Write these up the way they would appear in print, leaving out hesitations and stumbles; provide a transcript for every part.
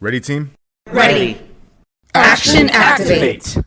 Ready, team? Ready. Action activate.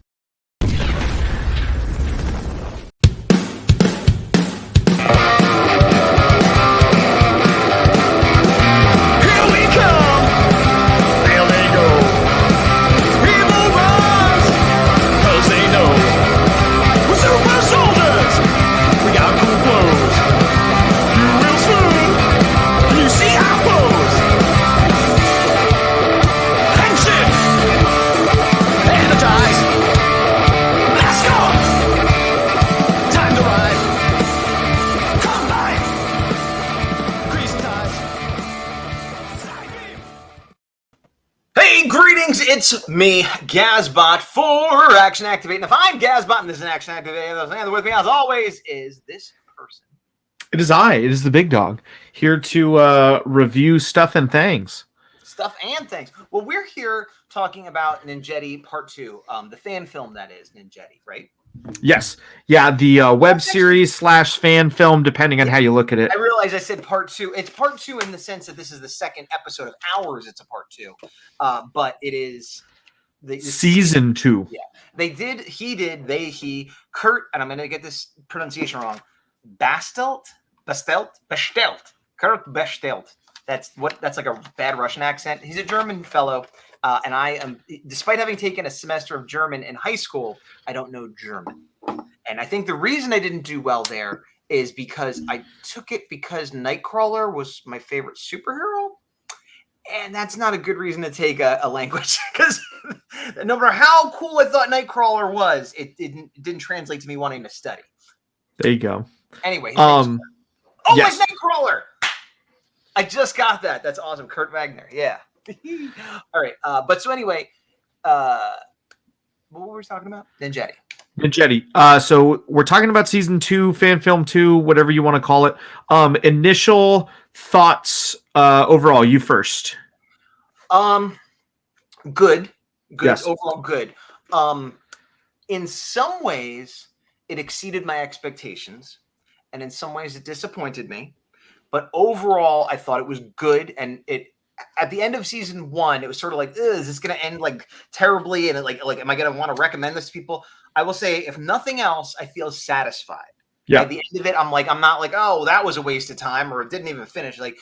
It's me, Gazbot, for Action Activate. And if I'm Gazbot and this is an Action Activate, and with me, as always, is this person. It is I. It is the big dog here to review stuff and things. Stuff and things. Well, we're here talking about Ninjetti Part 2, the fan film that is Ninjetti, right? Yes. Yeah, the web series / fan film, depending on how you look at it. I realize I said Part 2. It's Part 2 in the sense that this is the second episode of ours. It's a Part 2. But it is... Season 2. Yeah. He, Kurt, and I'm going to get this pronunciation wrong, Bestelt. Kurt Bestelt. That's like a bad Russian accent. He's a German fellow. And I am, despite having taken a semester of German in high school, I don't know German. And I think the reason I didn't do well there is because I took it because Nightcrawler was my favorite superhero. And that's not a good reason to take a language, because no matter how cool I thought Nightcrawler was, it didn't translate to me wanting to study. There you go. Anyway. Yes. Like Nightcrawler! I just got that. That's awesome. Kurt Wagner. Yeah. All right. But so anyway, what were we talking about? Ninjetti. So we're talking about season 2, fan film 2, whatever you want to call it. Initial thoughts overall. You first. Good. Yes. Overall good. In some ways, it exceeded my expectations, and in some ways, it disappointed me. But overall, I thought it was good, and it. At the end of season 1, it was sort of like, is this going to end like terribly? And like, am I going to want to recommend this to people? I will say, if nothing else, I feel satisfied. Yeah. At the end of it, I'm not like, oh, that was a waste of time, or it didn't even finish. Like,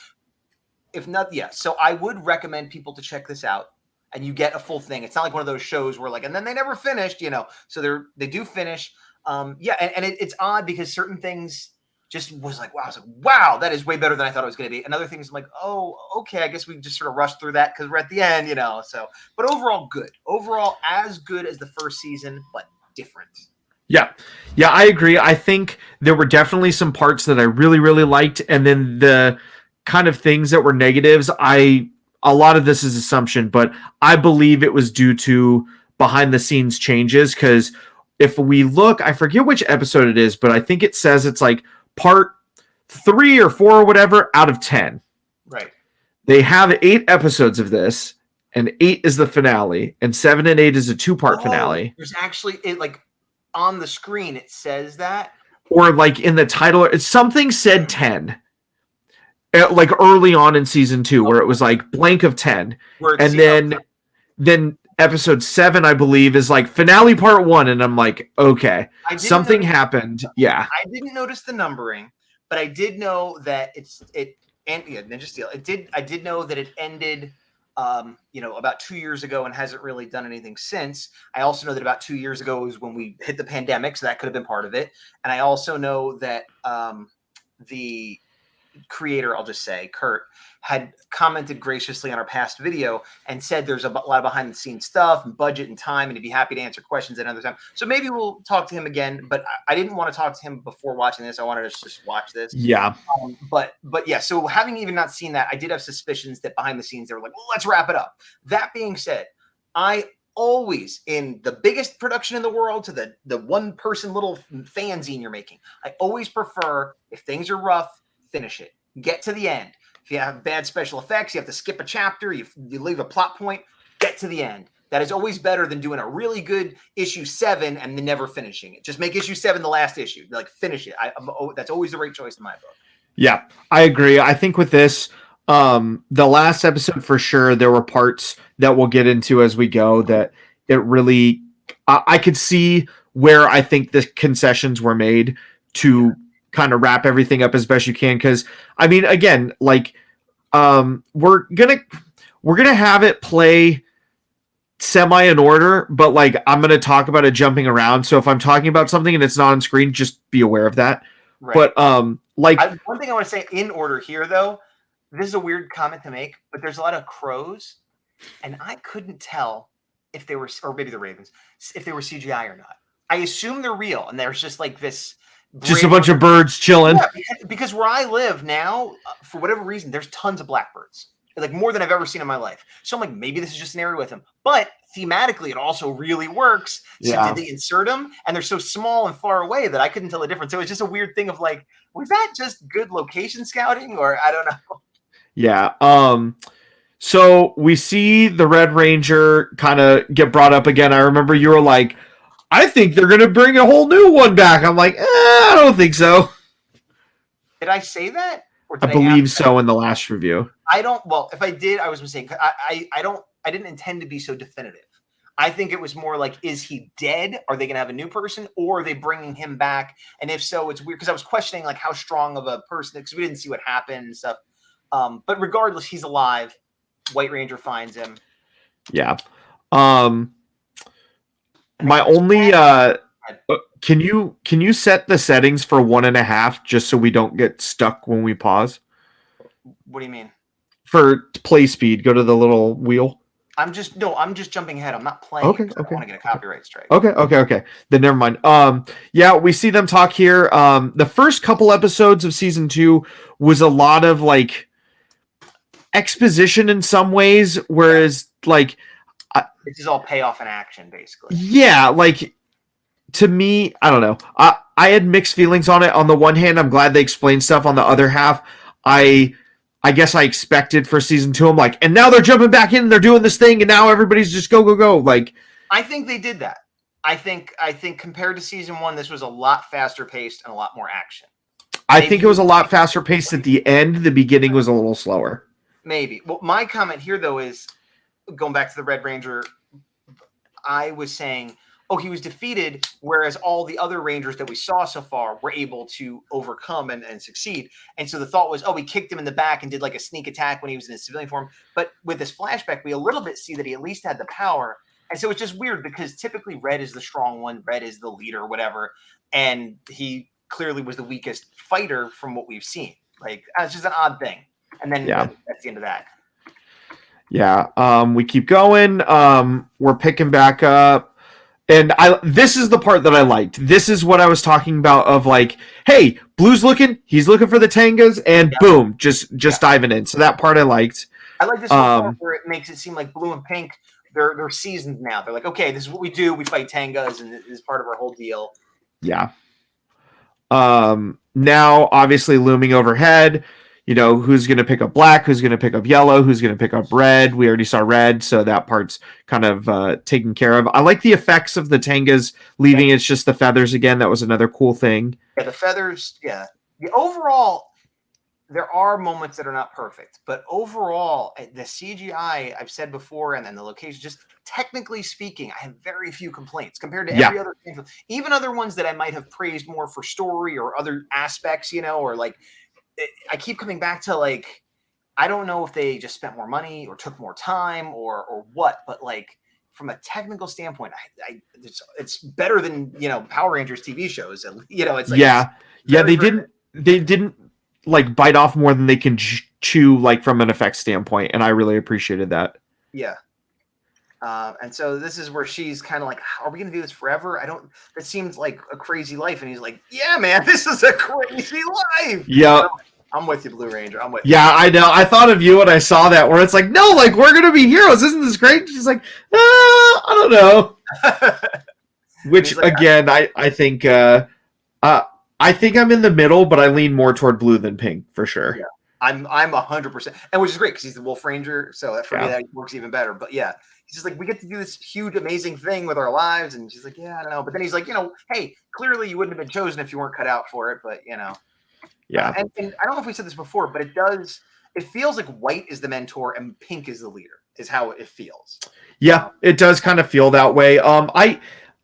if not, yeah. So I would recommend people to check this out, and you get a full thing. It's not like one of those shows where and then they never finished, So they do finish. It's odd because certain things just was like, wow. I was like, wow, that is way better than I thought it was going to be. And other things I'm like, oh, okay, I guess we just sort of rushed through that because we're at the end, So, but overall, good. Overall, as good as the first season, but different. Yeah, I agree. I think there were definitely some parts that I really, really liked, and then the kind of things that were negatives. A lot of this is assumption, but I believe it was due to behind the scenes changes. Because if we look, I forget which episode it is, but I think it says it's like part 3 or 4 or whatever out of 10. Right. They have 8 episodes of this, and 8 is the finale, and 7 and 8 is a 2-part finale. There's actually on the screen it says that, or like in the title, something said 10. Like early on in season 2, where it was like blank of 10, and then episode 7, I believe, is like finale part 1, and I'm like, okay, something happened. Yeah, I didn't notice the numbering, but I did know that Ninja Steel. I did know that it ended, about 2 years ago and hasn't really done anything since. I also know that about 2 years ago was when we hit the pandemic, so that could have been part of it. And I also know that the creator, I'll just say, Kurt, had commented graciously on our past video and said there's a lot of behind the scenes stuff and budget and time, and he'd be happy to answer questions at another time. So maybe we'll talk to him again, but I didn't want to talk to him before watching this. I wanted to just watch this. Yeah. But yeah, so having even not seen that, I did have suspicions that behind the scenes they were like, well, let's wrap it up. That being said, I always, in the biggest production in the world to the one person little fanzine you're making, I always prefer, if things are rough, finish it. Get to the end. If you have bad special effects, you have to skip a chapter, you leave a plot point, get to the end. That is always better than doing a really good issue 7 and then never finishing it. Just make issue 7 the last issue. Like, finish it. That's always the right choice in my book. Yeah, I agree. I think with this, The last episode for sure, there were parts that we'll get into as we go that it really, I could see where I think the concessions were made to kind of wrap everything up as best you can. Cause I mean, again, like, we're gonna have it play semi in order, but like I'm gonna talk about it jumping around. So if I'm talking about something and it's not on screen, just be aware of that. Right. But like one thing I want to say in order here, though, this is a weird comment to make, but there's a lot of crows, and I couldn't tell if they were, or maybe the ravens, if they were CGI or not. I assume they're real, and there's just like this. Just a bunch of birds chilling. Yeah, because where I live now, for whatever reason, there's tons of blackbirds. Like more than I've ever seen in my life. So I'm like, maybe this is just an area with them. But thematically, it also really works. So did they insert them? And they're so small and far away that I couldn't tell the difference. So it's just a weird thing of like, was that just good location scouting? Or I don't know. Yeah. So we see the Red Ranger kind of get brought up again. I remember you were like, I think they're going to bring a whole new one back. I'm like, I don't think so. Did I say that? Or I believe so in the last review. I don't. Well, if I did, I was mistaken. I didn't intend to be so definitive. I think it was more like, is he dead? Are they going to have a new person, or are they bringing him back? And if so, it's weird because I was questioning like how strong of a person, because we didn't see what happened and stuff. But regardless, he's alive. White Ranger finds him. Yeah. My only can you set the settings for 1.5 just so we don't get stuck when we pause? What do you mean? For play speed, go to the little wheel. I'm just jumping ahead. I'm not playing. Okay. I want to get a copyright strike. Okay. Then never mind. Yeah, we see them talk here. The first couple episodes of season 2 was a lot of like exposition in some ways, whereas like this is all payoff in action, basically. Yeah, like to me, I don't know. I had mixed feelings on it. On the one hand, I'm glad they explained stuff. On the other half, I guess I expected for season 2. I'm like, and now they're jumping back in and they're doing this thing, and now everybody's just go. Like, I think they did that. I think compared to season 1, this was a lot faster paced and a lot more action. I think it was a lot faster paced at the end. The beginning was a little slower. Maybe. Well, my comment here though is going back to the Red Ranger. I was saying, he was defeated, whereas all the other Rangers that we saw so far were able to overcome and succeed. And so the thought was, we kicked him in the back and did like a sneak attack when he was in his civilian form. But with this flashback, we a little bit see that he at least had the power. And so it's just weird because typically Red is the strong one, Red is the leader, whatever. And he clearly was the weakest fighter from what we've seen. Like, it's just an odd thing. And then that's the end of that. Yeah, we keep going. We're picking back up. And this is the part that I liked. This is what I was talking about of like, hey, Blue's he's looking for the Tangas, and boom, just diving in. So that part I liked. I like this part where it makes it seem like Blue and Pink, they're seasoned now. They're like, okay, this is what we do. We fight Tangas, and this is part of our whole deal. Yeah. Now, obviously, looming overhead, who's going to pick up black, who's going to pick up yellow, who's going to pick up red. We already saw red, so that part's kind of taken care of. I like the effects of the Tangas leaving. It's just the feathers again. That was another cool thing. Yeah, the feathers, yeah. The overall, there are moments that are not perfect, but overall, the CGI, I've said before, and then the location, just technically speaking, I have very few complaints compared to every other thing. Even other ones that I might have praised more for story or other aspects, or like, I keep coming back to like, I don't know if they just spent more money or took more time or what, but like from a technical standpoint, it's better than Power Rangers TV shows. It's like they didn't like bite off more than they can chew like from an effects standpoint, and I really appreciated that. Yeah. And so this is where she's kind of like, are we going to do this forever? That seems like a crazy life. And he's like, yeah, man, this is a crazy life. Yeah. I'm with you, Blue Ranger. I'm with you. Yeah, I know. I thought of you when I saw that, where it's like, no, like, we're going to be heroes. Isn't this great? She's like, I don't know. Which, like, again, I think I'm in the middle, but I lean more toward blue than pink, for sure. Yeah. I'm 100%. And which is great, because he's the Wolf Ranger. So for me, that works even better. But yeah. He's just like, we get to do this huge, amazing thing with our lives. And she's like, yeah, I don't know. But then he's like, hey, clearly you wouldn't have been chosen if you weren't cut out for it. But, Yeah. And I don't know if we said this before, but it it feels like White is the mentor and Pink is the leader, is how it feels. Yeah, it does kind of feel that way.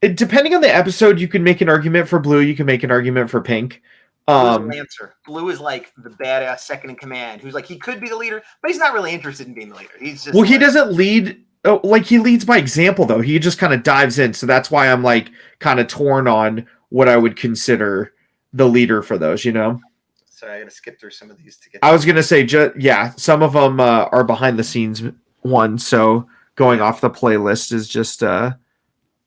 Depending on the episode, you can make an argument for Blue. You can make an argument for Pink. Blue's a Lancer. Blue is like the badass second in command, who's like he could be the leader, but he's not really interested in being the leader. He's just he doesn't lead. Oh, like he leads by example, though. He just kind of dives in. So that's why I'm like kind of torn on what I would consider the leader for those. Sorry, I got to skip through some of these to get. I was gonna say, some of them are behind the scenes ones. So going off the playlist is just. Let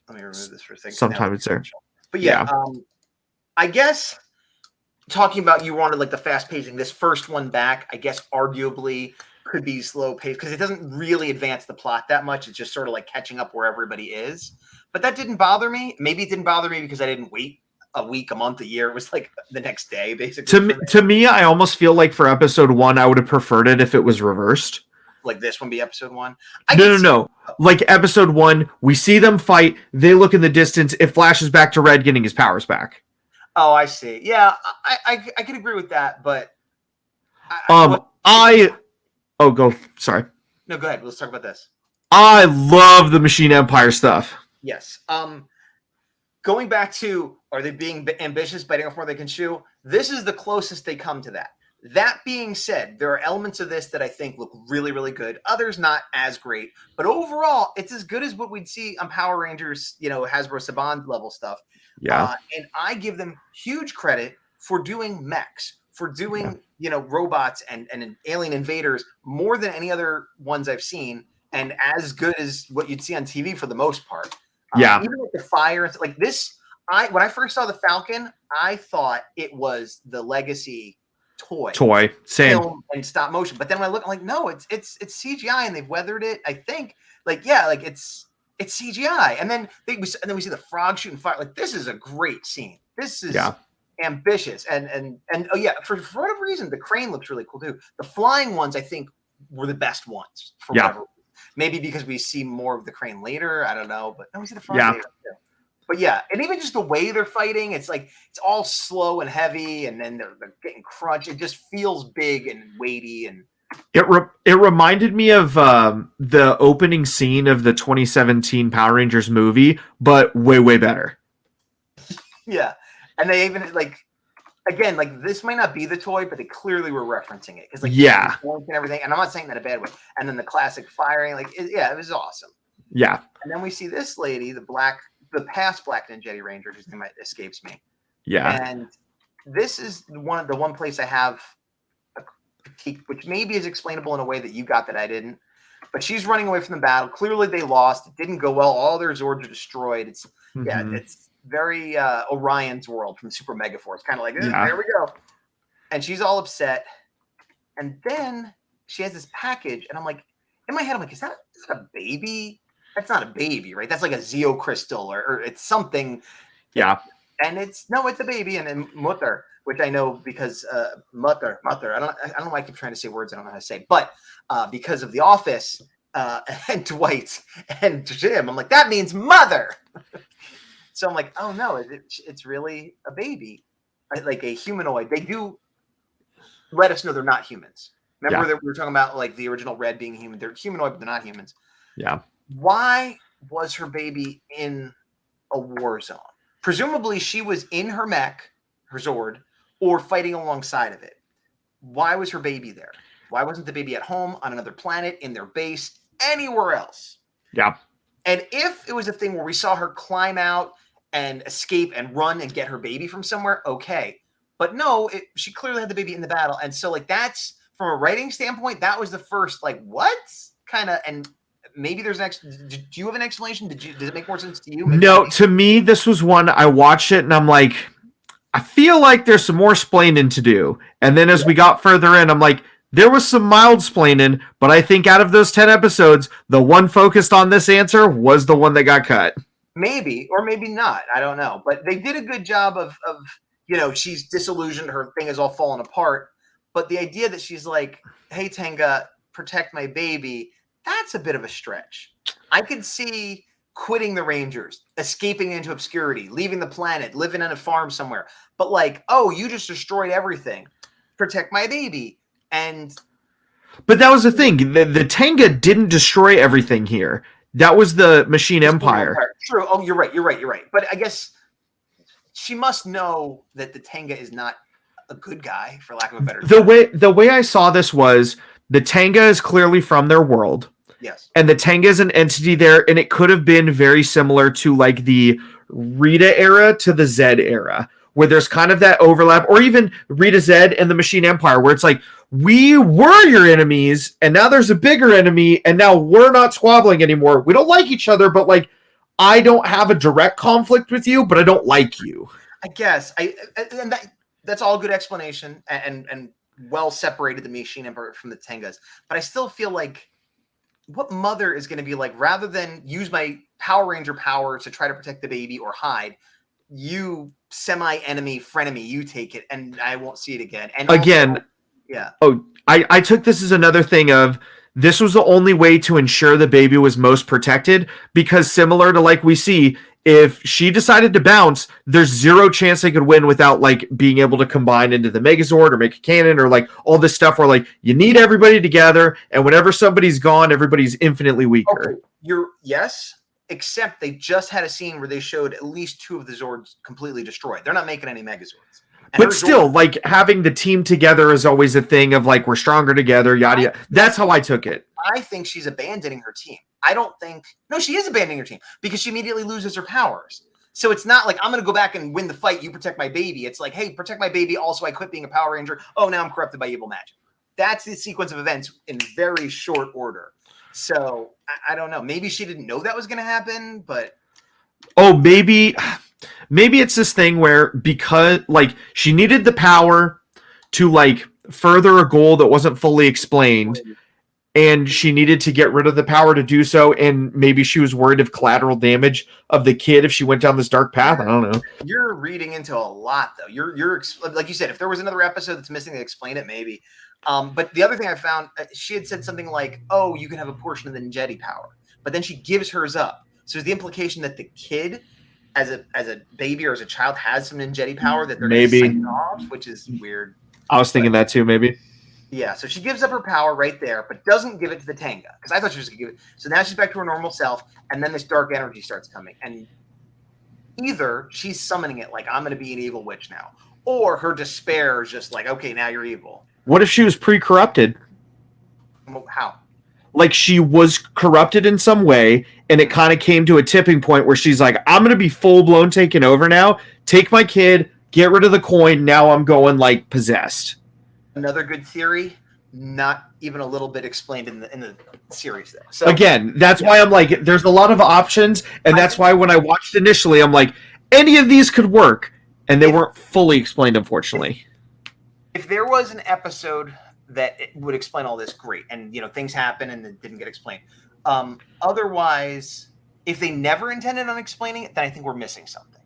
me remove this for a second. Sometimes it's there. But yeah. I guess. Talking about you wanted like the fast pacing, this first one back, I guess arguably could be slow paced because it doesn't really advance the plot that much. It's just sort of like catching up where everybody is. But that didn't bother me. Maybe it didn't bother me because I didn't wait a week, a month, a year. It was like the next day, basically. To me, I almost feel like for episode 1, I would have preferred it if it was reversed. Like this one be episode 1? No. Like episode 1, we see them fight. They look in the distance. It flashes back to Red getting his powers back. Oh, I see. Yeah, I could agree with that, but go. Sorry. No, go ahead. Let's talk about this. I love the Machine Empire stuff. Yes. Going back to are they being ambitious, biting off more they can chew? This is the closest they come to that. That being said, there are elements of this that I think look really, really good. Others not as great, but overall, it's as good as what we'd see on Power Rangers, Hasbro Saban level stuff. Yeah. And I give them huge credit for doing mechs, for doing, robots and alien invaders more than any other ones I've seen. And as good as what you'd see on TV for the most part. Even with the fire, like this, when I first saw the Falcon, I thought it was the Legacy toy. Same. Film and stop motion. But then when I look, I'm like, no, it's CGI and they've weathered it. I think it's CGI. And then we see the frog shooting fire. Like this is a great scene. This is ambitious. And for whatever reason, the crane looks really cool too. The flying ones, I think, were the best ones for whatever reason. Maybe because we see more of the crane later. I don't know. But no, we see the frog later too. But yeah, and even just the way they're fighting, it's like it's all slow and heavy, and then they're getting crunched. It just feels big and weighty, and it reminded me of the opening scene of the 2017 Power Rangers movie, but way better. Yeah, and they even again this might not be the toy, but they clearly were referencing it because and everything. And I'm not saying that in a bad way. And then the classic firing, it was awesome. Yeah, and then we see this lady, the past Black Ninjetti Ranger, whose name escapes me. Yeah. And this is the one place I have a critique, which maybe is explainable in a way that you got that I didn't. But she's running away from the battle. Clearly they lost. It didn't go well. All their Zords are destroyed. It's it's very Orion's World from Super Megaforce. Kind of like, there we go. And she's all upset. And then she has this package, and I'm like, in my head, I'm like, is that a baby? That's not a baby, right? That's like a Zeo crystal or it's something. Yeah. And it's a baby. And then Mutter, which I know because Mutter. I don't know why I keep trying to say words I don't know how to say, but because of The Office and Dwight and Jim, I'm like, that means mother. So I'm like, oh no, it's really a baby, like a humanoid. They do let us know they're not humans. Remember that we were talking about like the original Red being human. They're humanoid, but they're not humans. Yeah. Why was her baby in a war zone? Presumably she was in her mech, her Zord, or fighting alongside of it. Why was her baby there? Why wasn't the baby at home, on another planet, in their base, anywhere else? Yeah. And if it was a thing where we saw her climb out and escape and run and get her baby from somewhere, okay. But no, she clearly had the baby in the battle. And so that's, from a writing standpoint, that was the first, what? Kind of, and maybe there's do you have an explanation? Does it make more sense to you? No, to me, this was one I watched it and I'm like, I feel like there's some more splaining to do. And then as we got further in, I'm like, there was some mild splaining, but I think out of those 10 episodes, the one focused on this answer was the one that got cut. Maybe, or maybe not. I don't know. But they did a good job of she's disillusioned. Her thing is all falling apart. But the idea that she's like, hey, Tenga, protect my baby, that's a bit of a stretch. I could see quitting the Rangers, escaping into obscurity, leaving the planet, living on a farm somewhere. But you just destroyed everything. Protect my baby. And But that was the thing. The Tenga didn't destroy everything here. That was the Machine Empire. True. Oh, you're right. But I guess she must know that the Tenga is not a good guy, for lack of a better term. The way I saw this was the Tenga is clearly from their world. Yes. And the Tenga is an entity there, and it could have been very similar to like the Rita era to the Zed era, where there's kind of that overlap, or even Rita Zed and the Machine Empire, where it's like, we were your enemies, and now there's a bigger enemy, and now we're not squabbling anymore. We don't like each other, but like, I don't have a direct conflict with you, but I don't like you. I guess that's all good explanation and well separated the Machine Empire from the Tengas. But I still feel like, what mother is going to be like, rather than use my Power Ranger power to try to protect the baby or hide, you semi-enemy frenemy, you take it, and I won't see it again. And again, also, yeah. Oh, I took this as another thing of, this was the only way to ensure the baby was most protected, because similar to like we see, if she decided to bounce, there's zero chance they could win without like being able to combine into the Megazord or make a cannon or like all this stuff where like you need everybody together, and whenever somebody's gone, everybody's infinitely weaker. Okay. Yes, except they just had a scene where they showed at least 2 of the Zords completely destroyed. They're not making any Megazords. But still, like, having the team together is always a thing of like, we're stronger together, yada yada. That's how I took it. I think she's abandoning her team. I don't think... No, she is abandoning her team because she immediately loses her powers. So it's not like, I'm going to go back and win the fight, you protect my baby. It's like, hey, protect my baby, also I quit being a Power Ranger. Oh, now I'm corrupted by evil magic. That's the sequence of events in very short order. So, I don't know. Maybe she didn't know that was going to happen, but... Oh, maybe it's this thing where, because like she needed the power to like further a goal that wasn't fully explained, and she needed to get rid of the power to do so, and maybe she was worried of collateral damage of the kid if she went down this dark path. I don't know. You're reading into a lot, though. You're like you said, if there was another episode that's missing to explain it, maybe. But the other thing I found, she had said something like, "Oh, you can have a portion of the Ninjetti power," but then she gives hers up. So is the implication that the kid, as a baby or as a child, has some Ninjetti power that they're maybe going to sign off, which is weird. I was thinking that too, maybe. Yeah, so she gives up her power right there, but doesn't give it to the Tenga, because I thought she was going to give it. So now she's back to her normal self, and then this dark energy starts coming. And either she's summoning it like, I'm going to be an evil witch now, or her despair is just like, okay, now you're evil. What if she was pre-corrupted? How? Like she was corrupted in some way, and it kind of came to a tipping point where she's like, I'm going to be full-blown taken over now. Take my kid, get rid of the coin. Now I'm going like possessed. Another good theory, not even a little bit explained in the series though. So again, that's why I'm like, there's a lot of options, and that's why when I watched initially, I'm like, any of these could work, and they weren't fully explained, unfortunately. If there was an episode that it would explain all this, great, and things happen and it didn't get explained. Otherwise, if they never intended on explaining it, then I think we're missing something.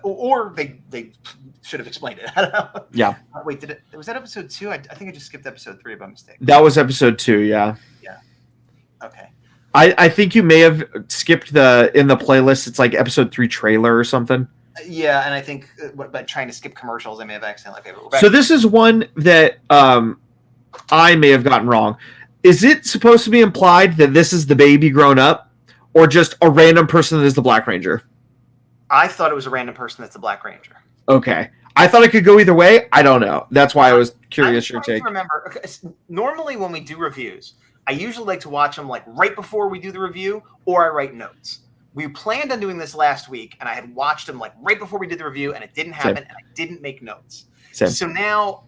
Or they should have explained it. I don't know. Yeah. Wait, was that episode 2? I think I just skipped episode 3 by mistake. That was episode 2, yeah. Yeah. Okay. I think you may have skipped in the playlist. It's like episode 3 trailer or something. Yeah, and I think by trying to skip commercials, I may have accidentally. Okay, but so this is one that I may have gotten wrong. Is it supposed to be implied that this is the baby grown up, or just a random person that is the Black Ranger? I thought it was a random person that's the Black Ranger. Okay. I thought it could go either way. I don't know. That's why I was curious your take. Remember, normally when we do reviews, I usually like to watch them like right before we do the review, or I write notes. We planned on doing this last week, and I had watched them like right before we did the review, and it didn't happen, and I didn't make notes. Same. So now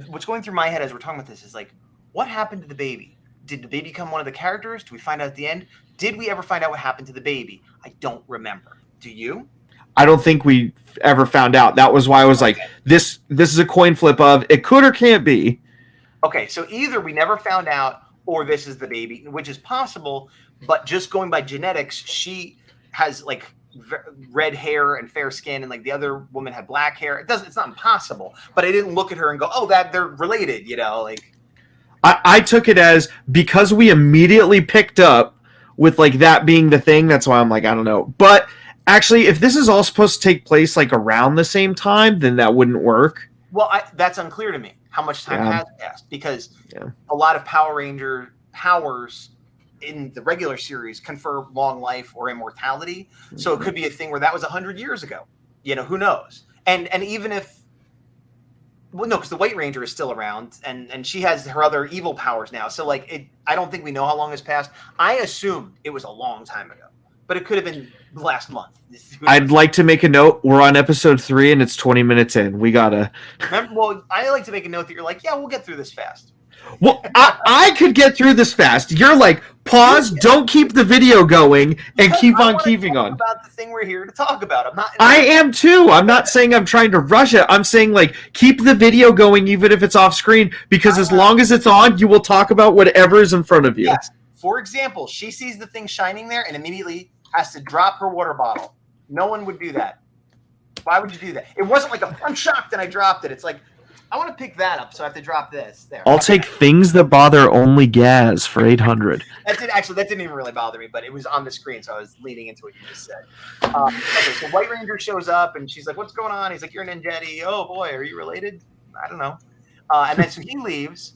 what's going through my head as we're talking about this is like, what happened to the baby? Did the baby become one of the characters? Do we find out at the end? Did we ever find out what happened to the baby? I don't remember. Do you? I don't think we ever found out. That was why I was like, this is a coin flip of it could or can't be. Okay, so either we never found out, or this is the baby, which is possible. But just going by genetics, she has like red hair and fair skin, and like the other woman had black hair. It's not impossible, but I didn't look at her and go, oh, that they're related, like. I took it as, because we immediately picked up with like that being the thing. That's why I'm like, I don't know. But actually, if this is all supposed to take place like around the same time, then that wouldn't work. Well, that's unclear to me. how much time Yeah. has passed, because Yeah. a lot of Power Ranger powers in the regular series confer long life or immortality. So it could be a thing where that was 100 years ago. Who knows? And even if, well, no, because the White Ranger is still around, and she has her other evil powers now. So I don't think we know how long has passed. I assumed it was a long time ago, but it could have been last month. I'd like to make a note. We're on episode 3 and it's 20 minutes in. We gotta. Well, I like to make a note that you're like, yeah, we'll get through this fast. Well, I could get through this fast. You're like, pause, don't keep the video going, and keep on keeping on. About the thing we're here to talk about. I'm not. I am too. I'm not saying I'm trying to rush it. I'm saying keep the video going even if it's off screen, because as long as it's on, you will talk about whatever is in front of you. Yes. For example, she sees the thing shining there and immediately has to drop her water bottle. No one would do that. Why would you do that? It wasn't like I'm shocked and I dropped it. It's like, I want to pick that up, so I have to drop this. There. I'll take things that bother only Gaz for 800. That didn't even really bother me, but it was on the screen, so I was leading into what you just said. Okay, so White Ranger shows up, and she's like, "What's going on?" He's like, "You're an Ninjetti." Oh boy, are you related? I don't know. And then so he leaves,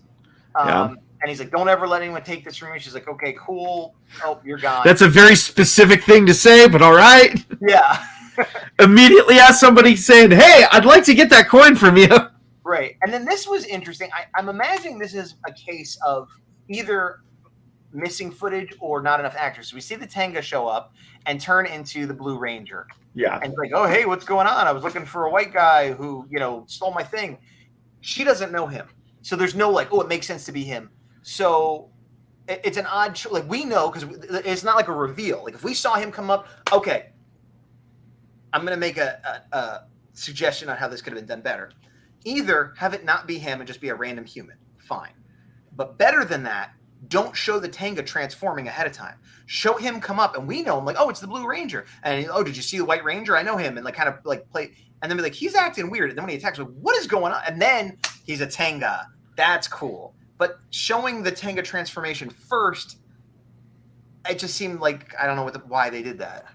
and he's like, "Don't ever let anyone take this from me." She's like, "Okay, cool. Oh, you're gone." That's a very specific thing to say, but all right. Yeah. Immediately ask somebody saying, "Hey, I'd like to get that coin from you." Right. And then this was interesting. I'm imagining this is a case of either missing footage or not enough actors. So we see the Tenga show up and turn into the Blue Ranger. Yeah. And it's like, oh, hey, what's going on? I was looking for a white guy who, stole my thing. She doesn't know him. So there's no it makes sense to be him. So it's an odd we know, because it's not like a reveal. If we saw him come up, okay, I'm going to make a suggestion on how this could have been done better. Either have it not be him and just be a random human. Fine. But better than that, don't show the Tenga transforming ahead of time. Show him come up and we know him it's the Blue Ranger. And did you see the White Ranger? I know him. And kind of play. And then be like, he's acting weird. And then when he attacks, what is going on? And then he's a Tenga. That's cool. But showing the Tenga transformation first, it just seemed like, I don't know why they did that.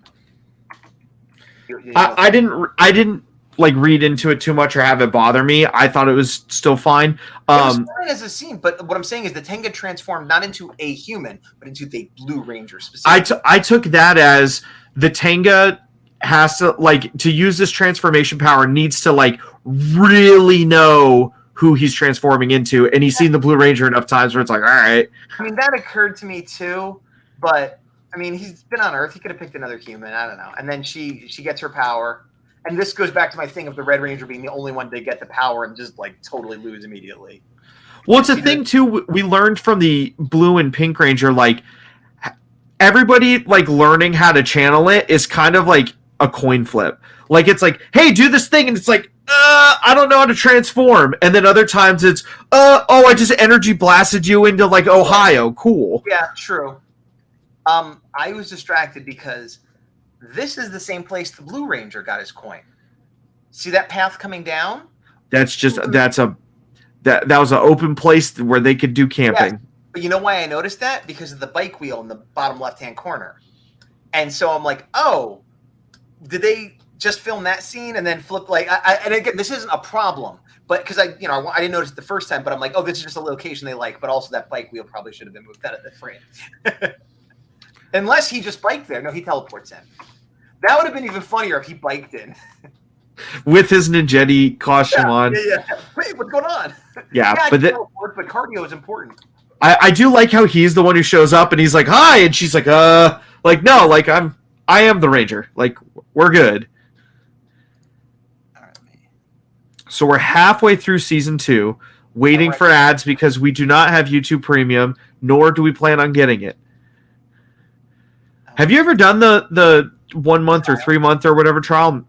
I didn't read into it too much or have it bother me. I thought it was still fine. It was fine as a scene, but what I'm saying is the Tenga transformed not into a human, but into the Blue Ranger specifically. I took that as the Tenga has to to use this transformation power, needs to really know who he's transforming into, and he's seen the Blue Ranger enough times where it's all right. I mean, that occurred to me too, but I mean, he's been on Earth. He could have picked another human. I don't know. And then she gets her power. And this goes back to my thing of the Red Ranger being the only one to get the power and just totally lose immediately. Well, it's a thing too. We learned from the Blue and Pink Ranger, everybody learning how to channel it is kind of like a coin flip. It's hey, do this thing, and it's I don't know how to transform. And then other times it's I just energy blasted you into Ohio. Cool. Yeah, true. I was distracted because this is the same place the Blue Ranger got his coin. See that path coming down? That was an open place where they could do camping. Yes. But you know why I noticed that? Because of the bike wheel in the bottom left-hand corner. And so I'm like, oh, did they just film that scene and then flip and again, this isn't a problem, but because I didn't notice it the first time, but I'm like, oh, this is just a location they like, but also that bike wheel probably should have been moved out of the frame. Unless he just biked there. No, he teleports in. That would have been even funnier if he biked in. With his Ninjetti costume on. Yeah. Wait, what's going on? Yeah, but cardio is important. I do like how he's the one who shows up and he's like, hi, and she's like, no, I am the Ranger. We're good. All right. So we're halfway through season 2, waiting for ads because we do not have YouTube Premium, nor do we plan on getting it. Have you ever done the 1 month or 3 month or whatever trial?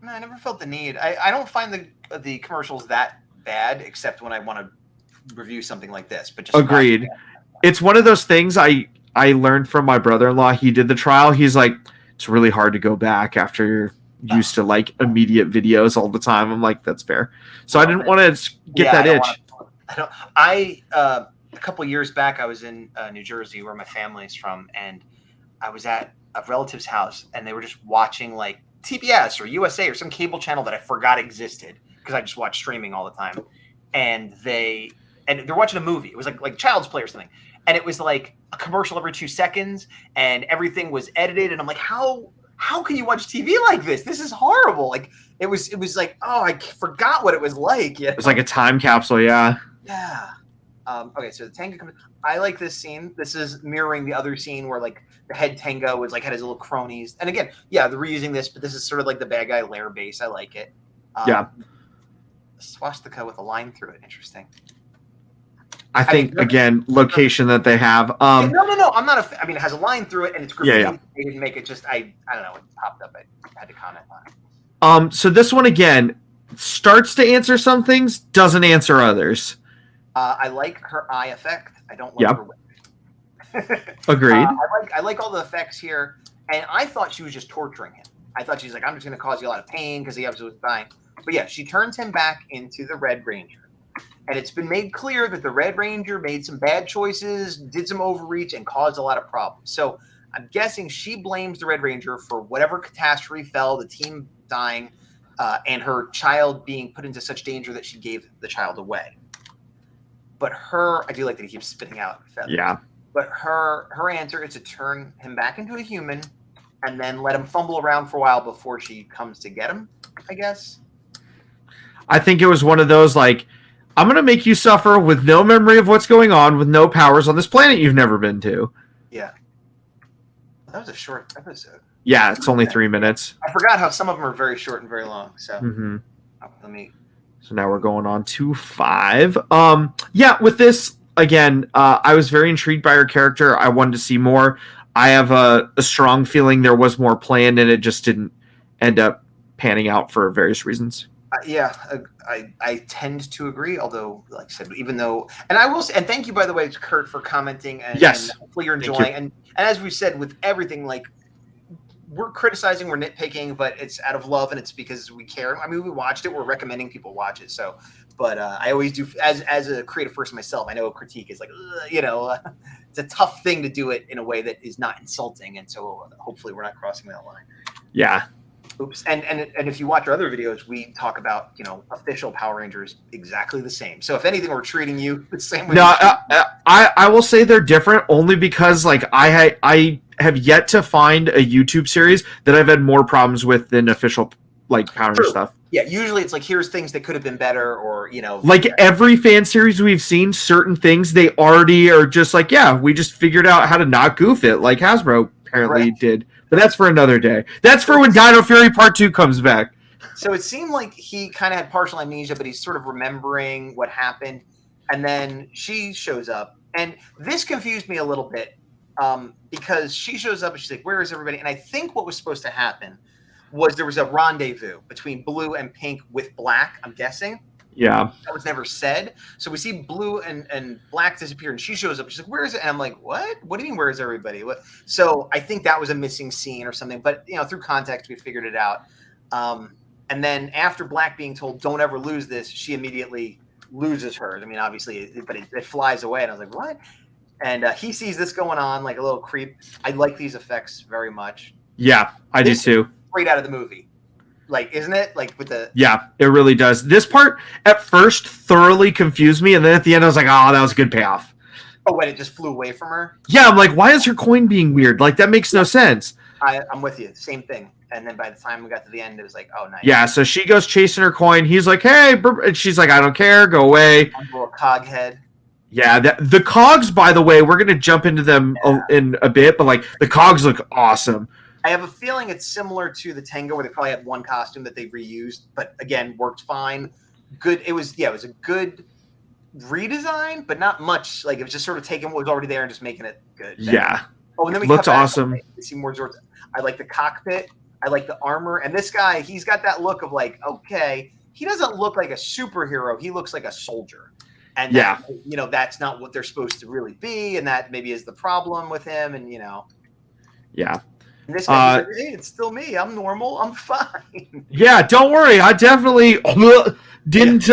No, I never felt the need. I don't find the commercials that bad, except when I want to review something like this. But just agreed. It's one of those things I learned from my brother-in-law. He did the trial. He's like, it's really hard to go back after you're used to immediate videos all the time. I'm like, that's fair. So I didn't want to get that itch. A couple years back, I was in New Jersey, where my family's from, and I was at a relative's house, and they were just watching TBS or USA or some cable channel that I forgot existed because I just watch streaming all the time. and they're watching a movie. It was like Child's Play or something, and it was like a commercial every 2 seconds, and everything was edited. And I'm like, how can you watch TV like this? This is horrible. Like it was like, oh, I forgot what it was like. Yeah. It was like a time capsule. Yeah. Yeah. Okay, so the Tenga comes. I like this scene. This is mirroring the other scene where like the head Tenga was like had his little cronies. And again, yeah, they're reusing this, but this is sort of like the bad guy lair base. I like it. Yeah. Swastika with a line through it. Interesting. I think again, location that they have. No. I'm not I mean, it has a line through it, and it's graffiti. Yeah. They didn't make it. Just I don't know. It popped up. I had to comment on it. So this one again starts to answer some things, doesn't answer others. I like her eye effect. I don't like her weapon. Agreed. I like all the effects here, and I thought she was just torturing him. I thought she's like, I'm just going to cause you a lot of pain because he was dying. But yeah, she turns him back into the Red Ranger. And it's been made clear that the Red Ranger made some bad choices, did some overreach, and caused a lot of problems. So I'm guessing she blames the Red Ranger for whatever catastrophe fell, the team dying, and her child being put into such danger that she gave the child away. But I do like that he keeps spitting out feathers. Yeah. But her answer is to turn him back into a human and then let him fumble around for a while before she comes to get him, I guess. I think it was one of those like, I'm going to make you suffer with no memory of what's going on, with no powers on this planet you've never been to. Yeah. That was a short episode. Yeah, it's only 3 minutes. I forgot how some of them are very short and very long. So So now we're going on to 5. Yeah, with this, again, I was very intrigued by her character. I wanted to see more. I have a strong feeling there was more planned, and it just didn't end up panning out for various reasons. I tend to agree. Although, like I said, even though, and I will say, and thank you, by the way, Kurt, for commenting. And, yes, and hopefully you're enjoying. And as we've said with everything, like we're criticizing, we're nitpicking, but it's out of love and it's because we care. I mean, we watched it. We're recommending people watch it. So, but I always do as a creative person myself. I know a critique is like, it's a tough thing to do it in a way that is not insulting. And so hopefully we're not crossing that line. Yeah. Oops. And if you watch our other videos, we talk about, official Power Rangers exactly the same. So if anything, we're treating you the same way. No, I will say they're different only because like I have yet to find a YouTube series that I've had more problems with than official like Power Ranger stuff. Yeah, usually it's like, here's things that could have been better, or like every fan series we've seen, certain things they already are just like, yeah, we just figured out how to not goof it, like Hasbro apparently did. But that's for another day. That's for when Dino Fury Part 2 comes back. So it seemed like he kind of had partial amnesia, but he's sort of remembering what happened. And then she shows up. And this confused me a little bit because she shows up and she's like, where is everybody? And I think what was supposed to happen was there was a rendezvous between Blue and Pink with Black, I'm guessing. Yeah. That was never said. So we see Blue and Black disappear, and she shows up. She's like, where is it? And I'm like, what? What do you mean, where is everybody? What? So I think that was a missing scene or something. But, through context, we figured it out. And then after Black being told, don't ever lose this, she immediately loses hers. I mean, obviously, but it flies away. And I was like, what? And he sees this going on like a little creep. I like these effects very much. Yeah, I do too. Straight out of the movie. Like, isn't it? Like with the... Yeah, it really does. This part at first thoroughly confused me, and then at the end I was like, oh, that was a good payoff. Oh, when it just flew away from her? Yeah, I'm like, why is her coin being weird? Like, that makes no sense. I'm with you. Same thing. And then by the time we got to the end, it was like, oh, nice. Yeah, so she goes chasing her coin. He's like, hey, and she's like, I don't care. Go away. A little cog head. Yeah, the cogs, by the way, we're going to jump into them in a bit, but like the cogs look awesome. I have a feeling it's similar to the Tenga, where they probably had one costume that they reused, but again, worked fine. Good. It was a good redesign, but not much. Like, it was just sort of taking what was already there and just making it good. Yeah. Oh, and then we looks awesome. We see more Zords. I like the cockpit. I like the armor. And this guy, he's got that look of like, okay, he doesn't look like a superhero. He looks like a soldier. And that's not what they're supposed to really be. And that maybe is the problem with him. And, Yeah. And this guy, like, hey, it's still me. I'm normal. I'm fine. Yeah, don't worry. I definitely didn't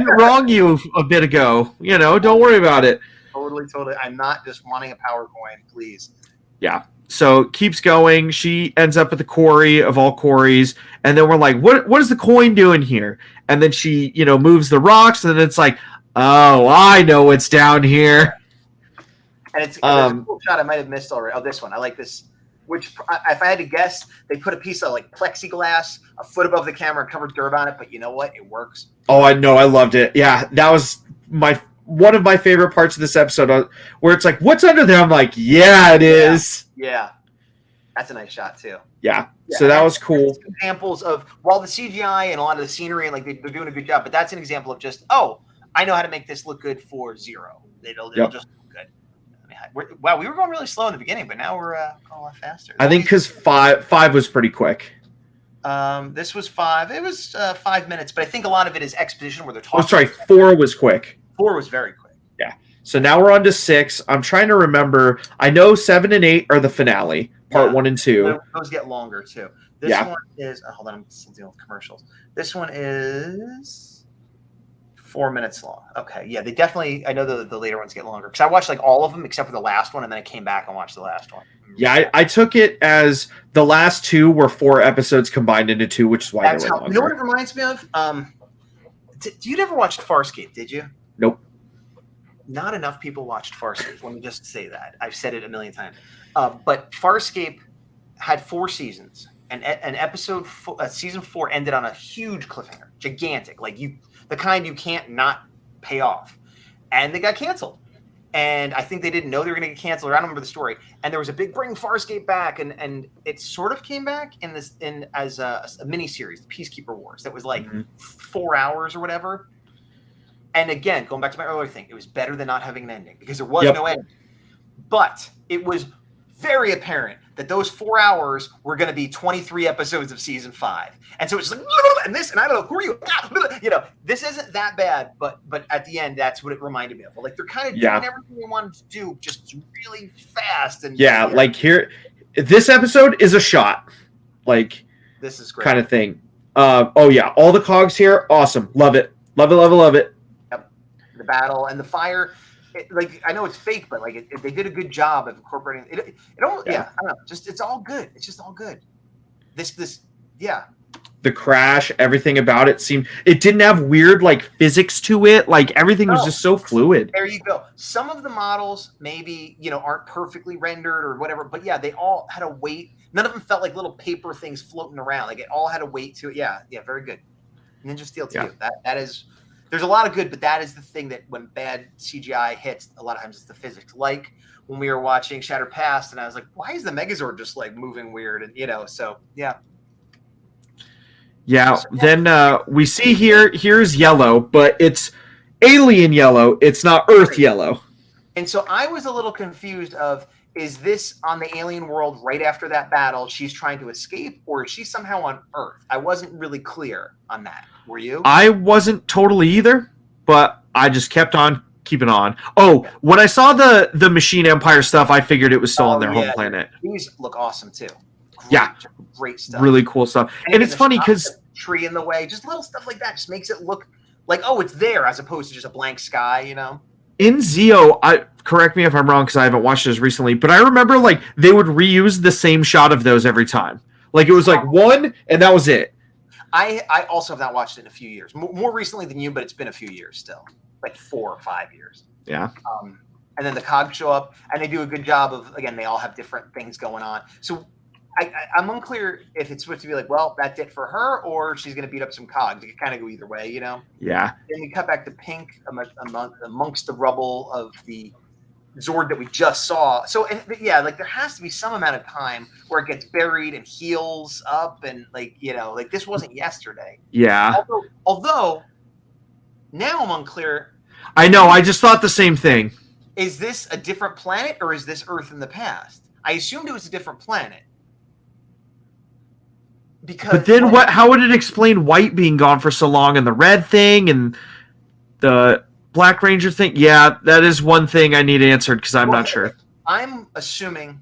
wrong you a bit ago. Don't worry about it. Totally. I'm not just wanting a power coin, please. Yeah. So keeps going. She ends up at the quarry of all quarries, and then we're like, what is the coin doing here? And then she, moves the rocks, and then it's like, oh, I know what's down here. And there's a cool shot I might have missed already. Oh, this one. I like this. Which, if I had to guess, they put a piece of like plexiglass a foot above the camera and covered dirt on it. But you know what? It works. Oh, I know. I loved it. Yeah, that was one of my favorite parts of this episode, where it's like, what's under there? I'm like, yeah, it is. Yeah. That's a nice shot too. Yeah. So that was cool. Examples of, while the CGI and a lot of the scenery and like they're doing a good job, but that's an example of just, oh, I know how to make this look good for zero. It'll just look good. Wow, we were going really slow in the beginning, but now we're going a lot faster. I think because five was pretty quick. This was 5. It was 5 minutes, but I think a lot of it is exposition where they're talking. Oh, sorry, 4 was quick. 4 was very quick. Yeah. So now we're on to 6. I'm trying to remember. I know 7 and 8 are the finale, part 1 and 2. Those get longer too. This one is. Hold on, I'm still dealing with commercials. This one is 4 minutes long. Okay, yeah, they definitely. I know the later ones get longer because I watched like all of them except for the last one, and then I came back and watched the last one. Yeah, I took it as the last 2 were 4 episodes combined into 2, which is why they were longer. You know what it reminds me of? You never watched Farscape, did you? Nope. Not enough people watched Farscape. Let me just say that. I've said it a million times. But Farscape had 4 seasons, and season 4 ended on a huge cliffhanger, gigantic, like the kind you can't not pay off, and they got canceled. And I think they didn't know they were going to get canceled. I don't remember the story. And there was a big bring Farscape back, and it sort of came back as a mini series, the Peacekeeper Wars, that was like 4 hours or whatever. And again, going back to my earlier thing, it was better than not having an ending because there was no ending. But it was very apparent that those 4 hours were going to be 23 episodes of season 5. And so it's just like, and this, and I don't know, who are you? This isn't that bad, but at the end, that's what it reminded me of. Like they're kind of doing everything they wanted to do just really fast. And like here, this episode is a shot. Like, this is great. Kind of thing. All the cogs here, awesome. Love it. Love it, love it, love it. Yep. The battle and the fire. I know it's fake, but they did a good job of incorporating it. I don't know. It's all good. It's just all good. The crash, everything about it it didn't have weird physics to it. Like everything was just so fluid. There you go. Some of the models maybe aren't perfectly rendered or whatever, but they all had a weight. None of them felt like little paper things floating around. Like it all had a weight to it. Yeah, very good. Ninja Steel 2. That is. There's a lot of good, but that is the thing that when bad CGI hits, a lot of times it's the physics. Like when we were watching Shattered Past, and I was like, why is the Megazord just moving weird? And so yeah. Yeah. Then we see here's yellow, but it's alien yellow. It's not Earth yellow. And so I was a little confused is this on the alien world right after that battle? She's trying to escape, or is she somehow on Earth? I wasn't really clear on that. Were you? I wasn't totally either, but I just kept on keeping on. Oh, when I saw the Machine Empire stuff, I figured it was still on their home planet. These look awesome too. Great stuff. Really cool stuff. And it's funny because tree in the way, just little stuff like that just makes it look like, oh, it's there as opposed to just a blank sky, In Zeo, correct me if I'm wrong because I haven't watched this recently, but I remember they would reuse the same shot of those every time. It was one and that was it. I also have not watched it in a few years. More recently than you, but it's been a few years still. 4 or 5 years. Yeah. And then the cogs show up, and they do a good job of, again, they all have different things going on. So I'm unclear if it's supposed to be that's it for her, or she's going to beat up some cogs. It could kind of go either way, Yeah. Then we cut back to Pink amongst the rubble of the Zord that we just saw. So there has to be some amount of time where it gets buried and heals up, and this wasn't yesterday. Yeah. Although now I'm unclear. I know. I just thought the same thing. Is this a different planet, or is this Earth in the past? I assumed it was a different planet. But then what? How would it explain White being gone for so long, and the red thing, and the Black Ranger thing? Yeah, that is one thing I need answered because I'm not sure. I'm assuming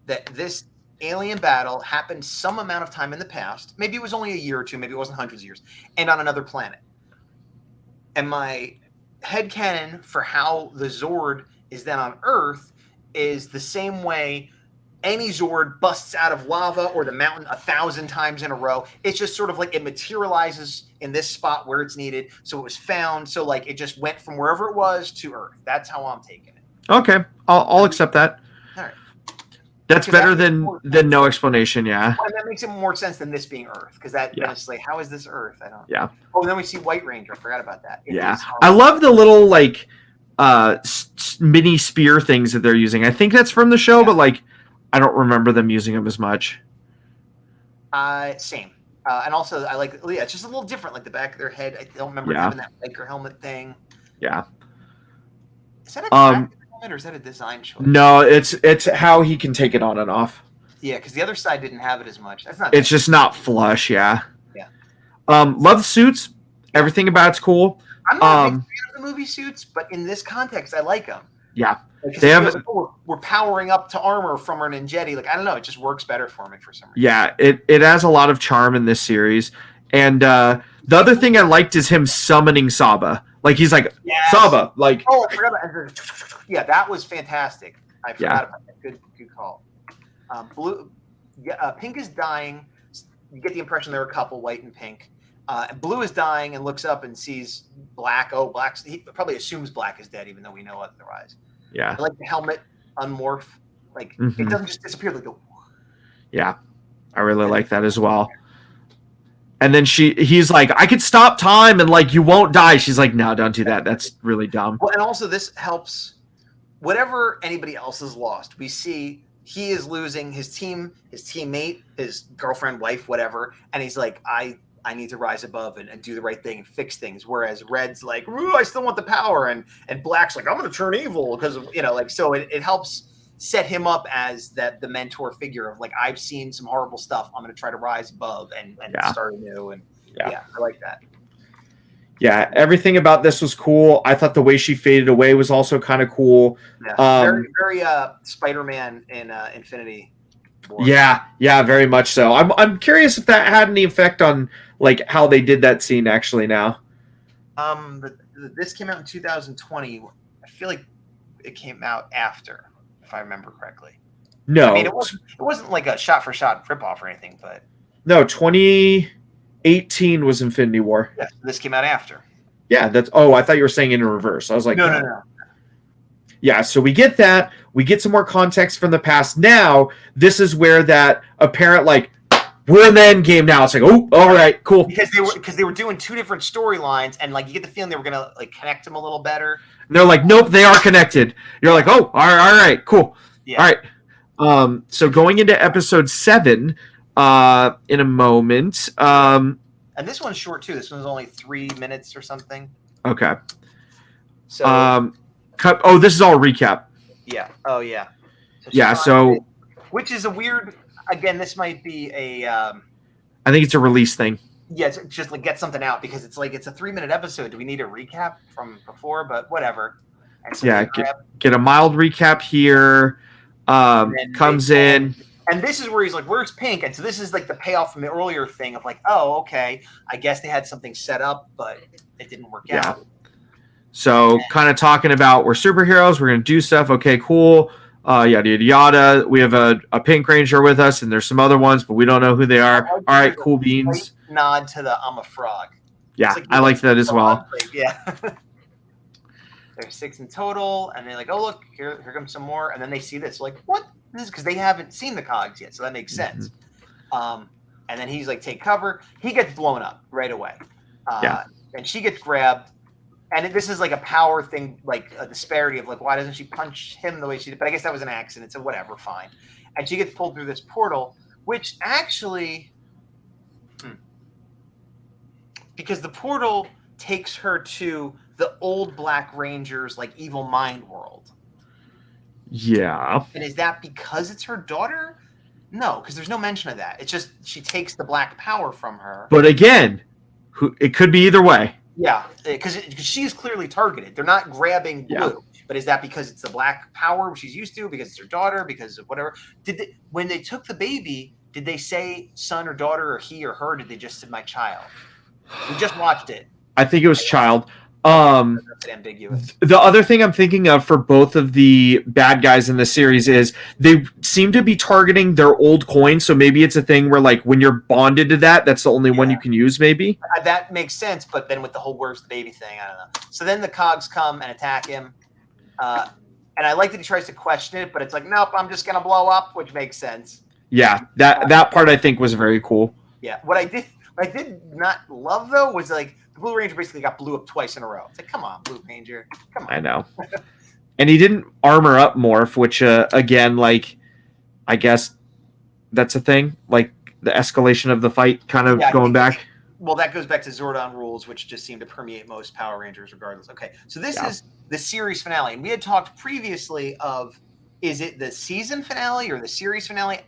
that this alien battle happened some amount of time in the past. Maybe it was only a year or two. Maybe it wasn't hundreds of years. And on another planet. And my headcanon for how the Zord is then on Earth is the same way any Zord busts out of lava or the mountain 1,000 times in a row. It's just sort of like it materializes in this spot where it's needed. So it was found. So like it just went from wherever it was to Earth. That's how I'm taking it. Okay, I'll accept that. All right. That's Because better that makes than no explanation. Yeah. Well, and that makes it more sense than this being Earth. Because that Yeah. it's like, how is this Earth? I don't. Yeah. Oh, and then we see White Ranger. I forgot about that. It Yeah, is- I love the little like mini spear things that they're using. I think that's from the show, but like I don't remember them using them as much. Same. And also, I like, it's just a little different, like the back of their head. I don't remember Yeah. having that biker helmet thing. Yeah. Is that a helmet or is that a design choice? No, it's how he can take it on and off. Yeah, because the other side didn't have it as much. That's not. It's just not flush. Yeah. Yeah. Love the suits. Everything about it's cool. I'm not a big fan of the movie suits, but in this context, I like them. Yeah. Like, They have. like, we're powering up to armor from our Ninjetti. Like, I don't know, it just works better for me for some reason. Yeah, it has a lot of charm in this series. And the other thing I liked is him summoning Saba. Like he's like Saba. Like Oh, I forgot about. Yeah, that was fantastic. I forgot about that. Good call. Blue, pink is dying. You get the impression they're a couple, white and pink. And blue is dying and looks up and sees black. Oh, black. He probably assumes black is dead, even though we know otherwise. yeah. I like the helmet unmorph. Like Mhm. it doesn't just disappear. Like Yeah, I really like that as well. And then he's like, I could stop time and like you won't die. She's like, no, don't do that. That's really dumb. well, and also this helps. Whatever anybody else has lost, we see he is losing his team, his teammate, his girlfriend, wife, whatever, and he's like, I need to rise above and do the right thing and fix things. Whereas Red's like, ooh, I still want the power, and Black's like, I'm going to turn evil because of like. So it helps set him up as the mentor figure of like, I've seen some horrible stuff. I'm going to try to rise above and start anew. And yeah, I like that. Yeah, everything about this was cool. I thought the way she faded away was also kind of cool. Yeah, very Spider-Man in Infinity War. Yeah, very much so. I'm curious if that had any effect on like how they did that scene actually now. This came out in 2020. I feel like it came out after, if I remember correctly. No. I mean, it wasn't like a shot-for-shot ripoff or anything, but No, 2018 was Infinity War. yeah, this came out after. Yeah, that's. Oh, I thought you were saying in reverse. I was like, No. Yeah, so we get that. We get some more context from the past. Now, this is where that apparent like we're in the end game now. It's like, oh, all right, cool. Because they were doing two different storylines, and like you get the feeling they were gonna like connect them a little better. And they're like, nope, they are connected. You're like, oh, all right, cool. Yeah. All right. So going into episode 7, in a moment. And this one's short too. This one's only 3 minutes or something. Okay. So this is all recap. yeah. Oh yeah. So which is a weird. Again, this might be a. I think it's a release thing. Yeah, it's just like get something out because it's like it's a 3-minute episode. Do we need a recap from before? But whatever. And so Yeah, get a mild recap here. Comes in. And this is where he's like, where's Pink? And so this is like the payoff from the earlier thing of like, oh, okay. I guess they had something set up, but it didn't work out. So kind of talking about we're superheroes. We're going to do stuff. Okay, cool. Yada, yada, yada. We have a Pink Ranger with us, and there's some other ones, but we don't know who they are. All right, cool beans. Nod to the I'm a frog. Yeah, I liked that as well. Like, yeah. There's 6 in total, and they're like, oh, look, here comes some more. And then they see this, like, what? This is because they haven't seen the cogs yet, so that makes sense. And then he's like, take cover. He gets blown up right away. And she gets grabbed. And this is like a power thing, like a disparity of like, why doesn't she punch him the way she did? But I guess that was an accident, so whatever, fine. And she gets pulled through this portal, which actually, because the portal takes her to the old Black Ranger's like evil mind world. Yeah. And is that because it's her daughter? No, because there's no mention of that. It's just she takes the black power from her. But again, it could be either way. Yeah, because she is clearly targeted. They're not grabbing Blue. Yeah. But is that because it's the black power she's used to? Because it's her daughter? Because of whatever? When they took the baby, did they say son or daughter or he or her? Or did they just say my child? We just watched it. I think it was child. That's ambiguous. The other thing I'm thinking of for both of the bad guys in the series is they seem to be targeting their old coins. So maybe it's a thing where, like, when you're bonded to that, that's the only one you can use, maybe. That makes sense, but then with the whole where's the baby thing, I don't know. So then the cogs come and attack him. And I like that he tries to question it, but it's like, nope, I'm just going to blow up, which makes sense. Yeah, that part I think was very cool. Yeah. What I did not love, though, was like the Blue Ranger basically got blew up twice in a row. It's like, come on, Blue Ranger. Come on. I know. And he didn't armor up morph, which, again, like, I guess that's a thing. Like, the escalation of the fight kind of going back. Well, that goes back to Zordon rules, which just seem to permeate most Power Rangers regardless. Okay, so this is the series finale. And we had talked previously of, is it the season finale or the series finale?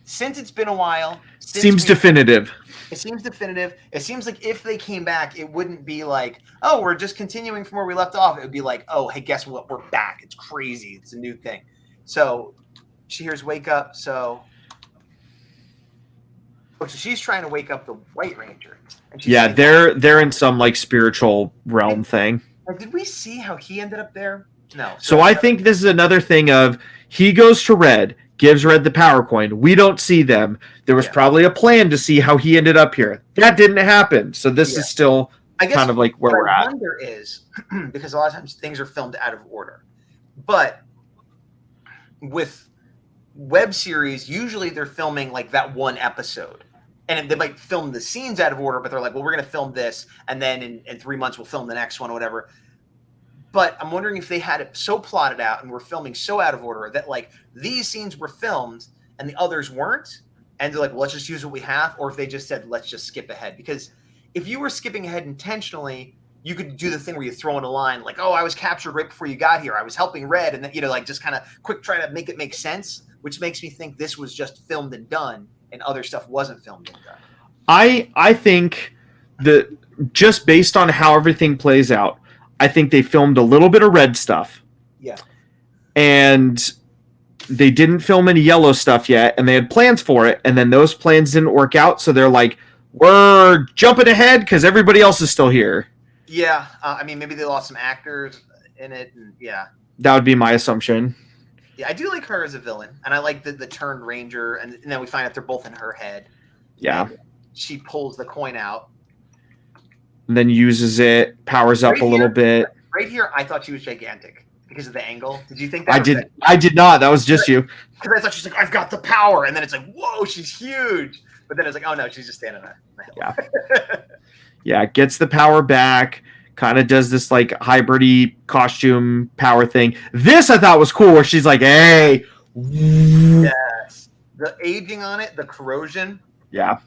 Since it's been a while. Seems definitive. It seems definitive. It seems like if they came back, it wouldn't be like, oh, we're just continuing from where we left off. It would be like, oh, hey, guess what? We're back. It's crazy. It's a new thing. So she hears wake up. So she's trying to wake up the White Ranger. And she's saying, they're in some like spiritual realm thing. Did we see how he ended up there? No. So I think this is another thing of he goes to Red, gives Red the power coin. We don't see them. There was probably a plan to see how he ended up here. That didn't happen. So this is still kind of like where we're at. What I wonder is, because a lot of times things are filmed out of order, but with web series, usually they're filming like that one episode. And they might film the scenes out of order, but they're like, well, we're going to film this, and then in 3 months we'll film the next one or whatever. But I'm wondering if they had it so plotted out and were filming so out of order that like these scenes were filmed and the others weren't. And they're like, well, let's just use what we have. Or if they just said, let's just skip ahead. Because if you were skipping ahead intentionally, you could do the thing where you throw in a line like, oh, I was captured right before you got here. I was helping Red. And then, like just kind of quick try to make it make sense, which makes me think this was just filmed and done and other stuff wasn't filmed and done. I think that just based on how everything plays out, I think they filmed a little bit of red stuff. Yeah. And they didn't film any yellow stuff yet, and they had plans for it, and then those plans didn't work out, so they're like, we're jumping ahead because everybody else is still here. Yeah. I mean, maybe they lost some actors in it, and That would be my assumption. Yeah, I do like her as a villain, and I like the turned Ranger, and then we find out they're both in her head. Yeah. And she pulls the coin out. And then uses it, powers up a little bit. Right here, I thought she was gigantic because of the angle. Did you think that? I did not. That was just you. Because I thought she's like, I've got the power. And then it's like, whoa, she's huge. But then it's like, oh, no, she's just standing there. Yeah. Yeah, gets the power back. Kind of does this like hybrid-y costume power thing. This I thought was cool where she's like, hey. Yes. The aging on it, the corrosion. Yeah.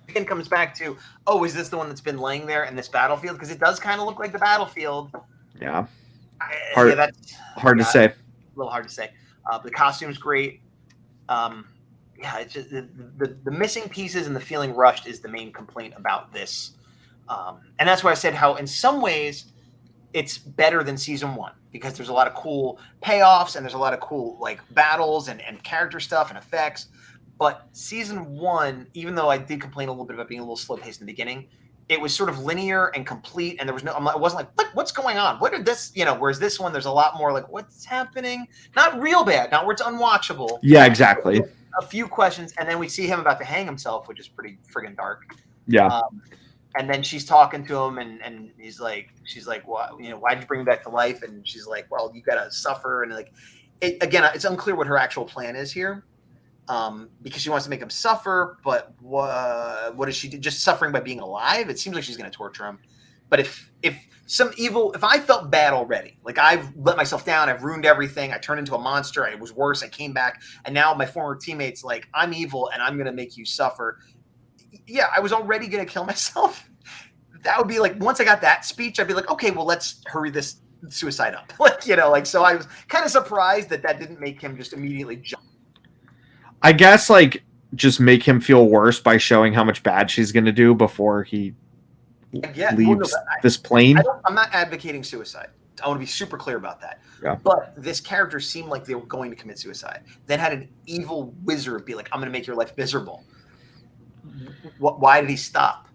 Again comes back to, oh, is this the one that's been laying there in this battlefield? Because it does kind of look like the battlefield. Yeah. Hard to say. A little hard to say. The costume's great. It's just the missing pieces and the feeling rushed is the main complaint about this. And that's why I said how in some ways it's better than season 1 because there's a lot of cool payoffs and there's a lot of cool like battles and character stuff and effects. But season 1, even though I did complain a little bit about being a little slow paced in the beginning, it was sort of linear and complete, and there was no. I wasn't like, what's going on? What did this? Whereas this one, there's a lot more like, what's happening? Not real bad, not where it's unwatchable. Yeah, exactly. A few questions, and then we see him about to hang himself, which is pretty friggin' dark. Yeah. And then she's talking to him, and she's like, why'd you bring me back to life? And she's like, well, you gotta suffer, and like, it's unclear what her actual plan is here. Because she wants to make him suffer, but what does she do? Just suffering by being alive? It seems like she's going to torture him. But if I felt bad already, like I've let myself down, I've ruined everything, I turned into a monster, I was worse, I came back, and now my former teammates like, I'm evil and I'm going to make you suffer. Yeah, I was already going to kill myself. That would be like, once I got that speech, I'd be like, okay, well, let's hurry this suicide up. So I was kind of surprised that didn't make him just immediately jump. I guess, like, just make him feel worse by showing how much bad she's going to do before he leaves this plane. I'm not advocating suicide. I want to be super clear about that. Yeah. But this character seemed like they were going to commit suicide. Then had an evil wizard be like, I'm going to make your life miserable. Why did he stop?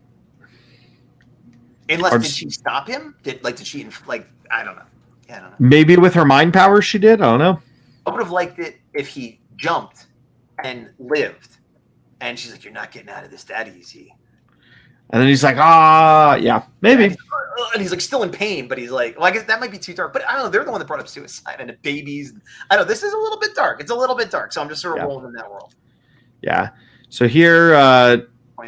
Unless Or did just- she stop him? Did she like I don't know. Yeah, I don't know. Maybe with her mind power she did. I don't know. I would have liked it if he jumped and lived, and she's like, "You're not getting out of this that easy." And then he's like, yeah, maybe. And he's like still in pain, but he's like, well, I guess that might be too dark. But I don't know. They're the one that brought up suicide and the babies. I know this is a little bit dark. It's a little bit dark. So I'm just sort of rolling in that world. Yeah. So here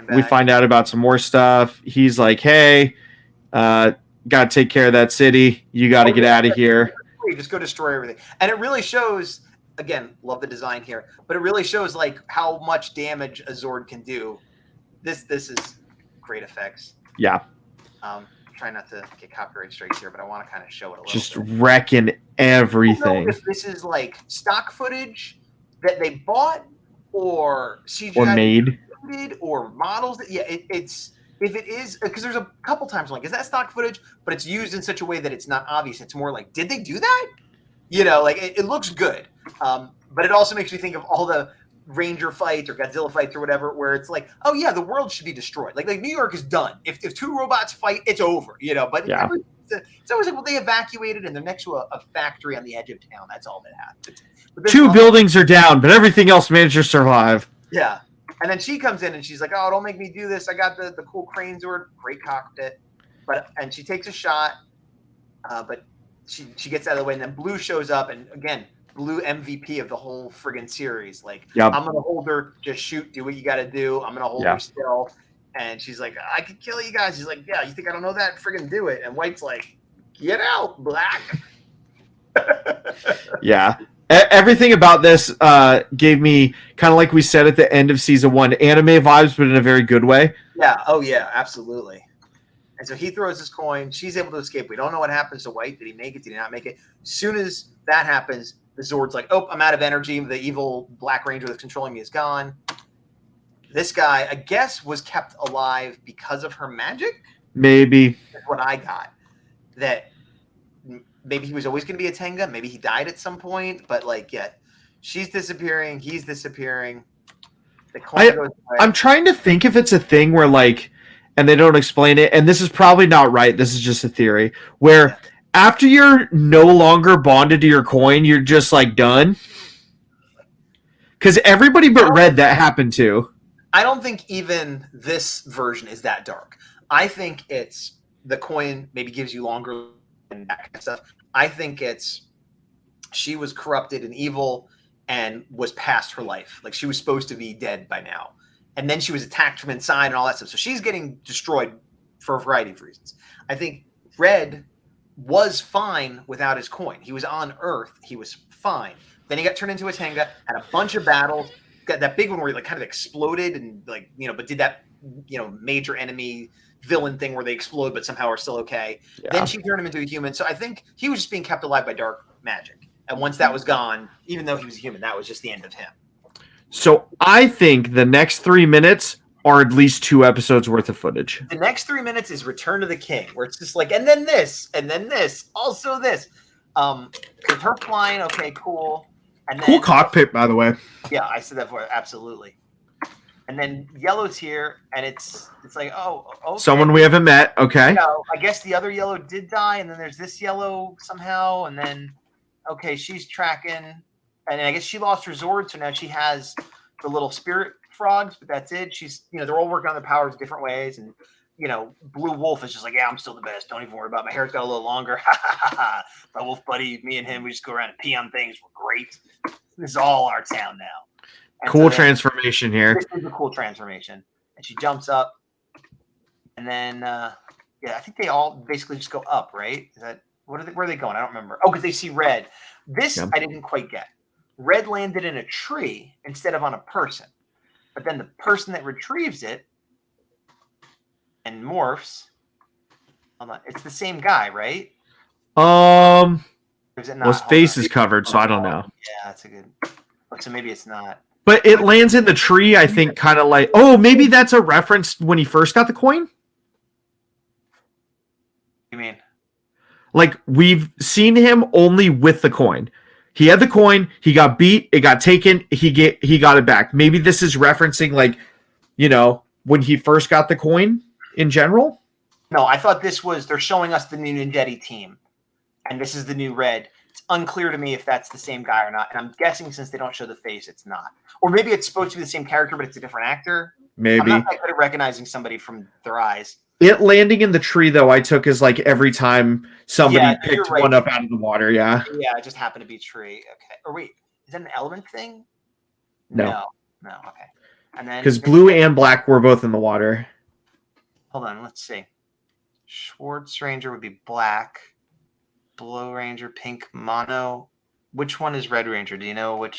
we find out about some more stuff. He's like, hey, got to take care of that city. You got to get out of here. Just go destroy everything. And it really shows, again, love the design here, but it really shows like how much damage a Zord can do. This is great effects. Yeah. Try not to get copyright strikes here, but I want to kind of show it a little Just bit. wrecking everything. I don't know if this is like stock footage that they bought or CGI Or made. or models. It's if it is, because there's a couple times like, is that stock footage? But it's used in such a way that it's not obvious. It's more like, did they do that? Like it looks good. But it also makes me think of all the Ranger fights or Godzilla fights or whatever, where it's like, oh yeah, the world should be destroyed. Like New York is done. If two robots fight, it's over. But Yeah. it's always like, well, they evacuated and they're next to a factory on the edge of town. That's all that happened. But Two buildings are down, but everything else managed to survive. Yeah. And then she comes in and she's like, oh, don't make me do this. I got the cool crane Zord, great cockpit. And she takes a shot, but she gets out of the way. And then Blue shows up. And again, Blue MVP of the whole friggin' series. Like, Yep. I'm going to hold her, just shoot, do what you got to do. I'm going to hold her still. And she's like, I could kill you guys. He's like, yeah, you think I don't know that? Friggin' do it. And White's like, get out, Black. Yeah. Everything about this gave me, kind of like we said at the end of season 1, anime vibes, but in a very good way. Yeah. Oh, yeah, absolutely. And so he throws his coin. She's able to escape. We don't know what happens to White. Did he make it? Did he not make it? As soon as that happens, the Zord's like, oh, I'm out of energy. The evil Black Ranger that's controlling me is gone. This guy, I guess, was kept alive because of her magic. Maybe. That's what I got. That maybe he was always going to be a Tenga. Maybe he died at some point. But, she's disappearing. He's disappearing. The coin goes away. I'm trying to think if it's a thing where, and they don't explain it, and this is probably not right. This is just a theory, where after you're no longer bonded to your coin, you're just, done. Because everybody but Red that happened to. I don't think even this version is that dark. I think it's the coin maybe gives you longer and that kind of stuff. I think it's she was corrupted and evil and was past her life. Like she was supposed to be dead by now. And then she was attacked from inside and all that stuff. So she's getting destroyed for a variety of reasons. I think Red was fine without his coin. He was on Earth. He was fine. Then he got turned into a Tenga, had a bunch of battles, got that big one where he kind of exploded and but did that, major enemy villain thing where they explode but somehow are still okay. Yeah. Then she turned him into a human. So I think he was just being kept alive by dark magic. And once that was gone, even though he was a human, that was just the end of him. So I think the next 3 minutes are at least 2 episodes worth of footage. The next 3 minutes is Return to the King, where it's just and then this, also this. With her flying, okay, cool. And then, cool cockpit, by the way. Yeah, I said that before, absolutely. And then Yellow's here, and it's like, oh, okay. Someone we haven't met, okay. I guess the other Yellow did die, and then there's this Yellow somehow, and then, okay, she's tracking, and then I guess she lost her Zord, so now she has the little spirit frogs, but that's it. She's, they're all working on their powers different ways, and, Blue Wolf is just like, yeah, I'm still the best. Don't even worry about it. My hair's got a little longer. My wolf buddy, me and him, we just go around and pee on things. We're great. This is all our town now. And cool transformation here. This is a cool transformation. And she jumps up. And then, I think they all basically just go up, right? Is that where are they going? I don't remember. Oh, because they see Red. This I didn't quite get. Red landed in a tree instead of on a person. But then the person that retrieves it and morphs. It's the same guy, right? Or is it not? Well, his face is covered, so I don't know. Yeah, that's a good. So maybe it's not. But it lands in the tree, I think, kind of maybe that's a reference when he first got the coin? You mean? We've seen him only with the coin. He had the coin, he got beat, it got taken, he got it back. Maybe this is referencing when he first got the coin in general? No, I thought they're showing us the new Ninjetti team, and this is the new Red. It's unclear to me if that's the same guy or not, and I'm guessing since they don't show the face, it's not. Or maybe it's supposed to be the same character, but it's a different actor. Maybe. I'm not that good at recognizing somebody from their eyes. It landing in the tree, though, I took as like every time somebody picked right. one up out of the water. Yeah. Yeah, it just happened to be tree. Okay. Or wait, is that an element thing? No. Okay. And then because blue and black were both in the water. Hold on, let's see. Schwartz Ranger would be black. Blue Ranger, pink mono. Which one is Red Ranger? Do you know what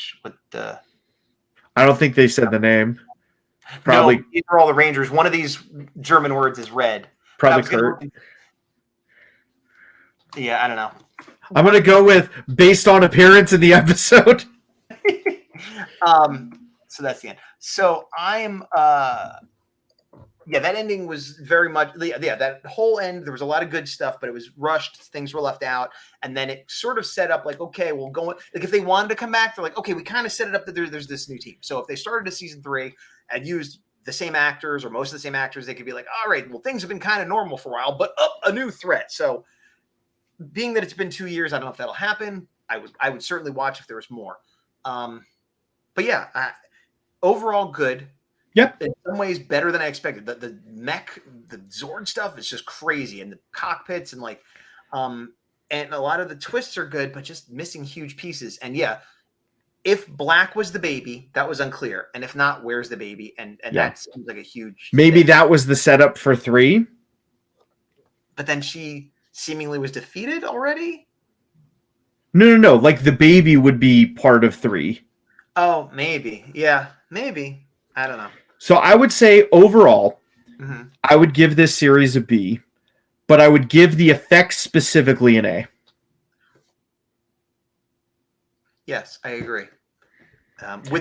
the? I don't think they said the name. Probably. No, these are all the Rangers. One of these German words is red. Probably Kurt. Yeah, I don't know. I'm gonna go with based on appearance in the episode. So that's the end. So I'm that ending was very much that whole end, there was a lot of good stuff, but it was rushed, things were left out, and then it sort of set up like, okay, we'll go, like if they wanted to come back, they're like, okay, we kind of set it up that there's this new team. So if they started a season 3 and used the same actors or most of the same actors, they could be like, all right, well, things have been kind of normal for a while, but a new threat. So being that it's been 2 years, I don't know if that'll happen. I would certainly watch if there was more. But yeah, overall good. Yep. In some ways better than I expected. The mech, the Zord stuff is just crazy, and the cockpits and like and a lot of the twists are good, but just missing huge pieces. And yeah, if black was the baby, that was unclear. And if not, where's the baby? And that seems like a huge maybe thing. that was the setup for 3. But then she seemingly was defeated already? No. Like the baby would be part of 3. Oh, maybe. Yeah, maybe. I don't know. So I would say overall, I would give this series a B, but I would give the effects specifically an A. Yes, I agree.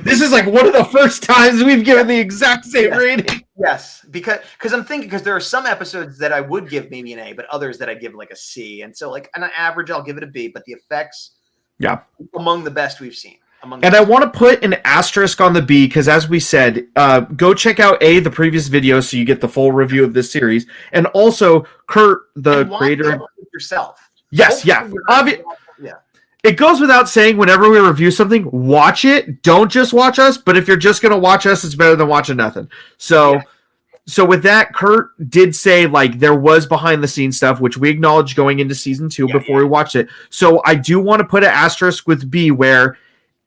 This is like one of the first times we've given the exact same rating. Yes, because I'm thinking, because there are some episodes that I would give maybe an A, but others that I give like a C. And so like on an average, I'll give it a B, but the effects, among the best we've seen. And I want to put an asterisk on the B because, as we said, go check out the previous video so you get the full review of this series. And also, Kurt, the creator, yourself. Yes, yeah. It goes without saying, whenever we review something, watch it. Don't just watch us. But if you're just going to watch us, it's better than watching nothing. So with that, Kurt did say like there was behind the scenes stuff, which we acknowledged going into season 2 before we watched it. So I do want to put an asterisk with B where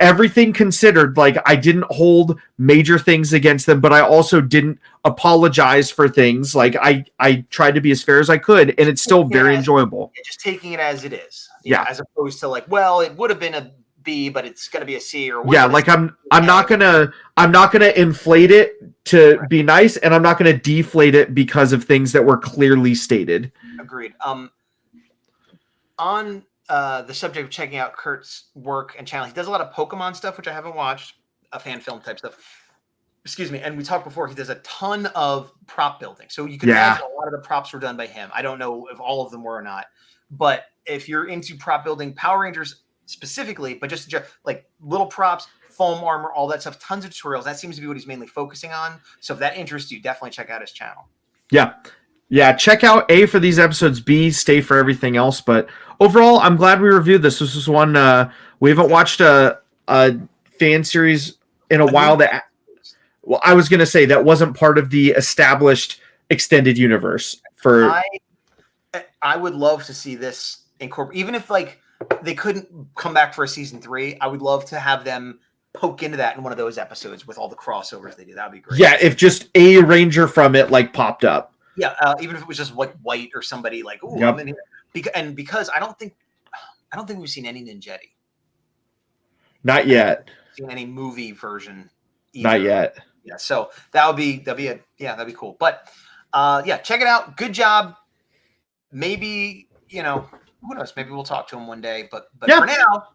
everything considered, like I didn't hold major things against them, but I also didn't apologize for things. Like I tried to be as fair as I could, and it's still very enjoyable. Just taking it as it is, as opposed to like, well, it would have been a B, but it's going to be a C or whatever. Yeah, like I'm not gonna inflate it to be nice, and I'm not gonna deflate it because of things that were clearly stated. Agreed. On the subject of checking out Kurt's work and channel, he does a lot of Pokemon stuff, which I haven't watched, a fan film type stuff. Excuse me. And we talked before, he does a ton of prop building. So you can imagine a lot of the props were done by him. I don't know if all of them were or not. But if you're into prop building, Power Rangers specifically, but just like little props, foam armor, all that stuff, tons of tutorials. That seems to be what he's mainly focusing on. So if that interests you, definitely check out his channel. Yeah, check out A for these episodes, B, stay for everything else. But overall, I'm glad we reviewed this. This was one we haven't watched a fan series in a while that, well, I was going to say that wasn't part of the established extended universe. I would love to see this incorporate, even if like they couldn't come back for a season 3. I would love to have them poke into that in one of those episodes with all the crossovers they do. That'd be great. Yeah, if just a ranger from it like popped up. Yeah, even if it was just like White or somebody like, ooh, I'm in here. Because I don't think we've seen any Ninjetti. Not yet. Seen any movie version either. Not yet. Yeah, so that'd be cool. But check it out. Good job. Maybe, who knows? Maybe we'll talk to him one day. But for now,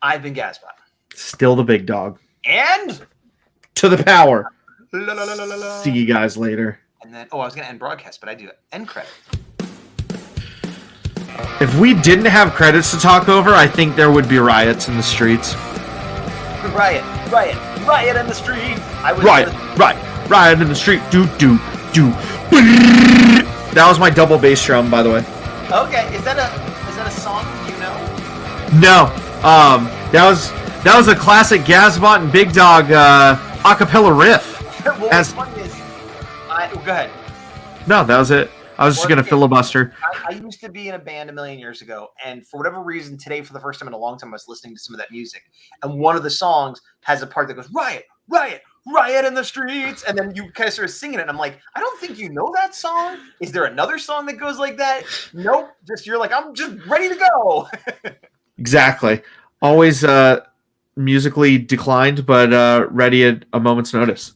I've been Gazbot. Still the big dog. And to the power. La, la, la, la, la. See you guys later. And then, I was going to end broadcast, but I do end credit. If we didn't have credits to talk over, I think there would be riots in the streets. Riot in the street. Riot in the street. Do. That was my double bass drum, by the way. Okay, is that a song you know? No, that was a classic Gazbot and Big Dog acapella riff. Well, what's funny is, go ahead. No, that was it. I was just gonna filibuster. I used to be in a band a million years ago, and for whatever reason, today, for the first time in a long time, I was listening to some of that music, and one of the songs has a part that goes riot, riot, riot in the streets, and then you kind of start singing it, and I'm like, I don't think you know that song. Is there another song that goes like that? Nope. Just you're like, I'm just ready to go. Exactly. Always musically declined, but ready at a moment's notice.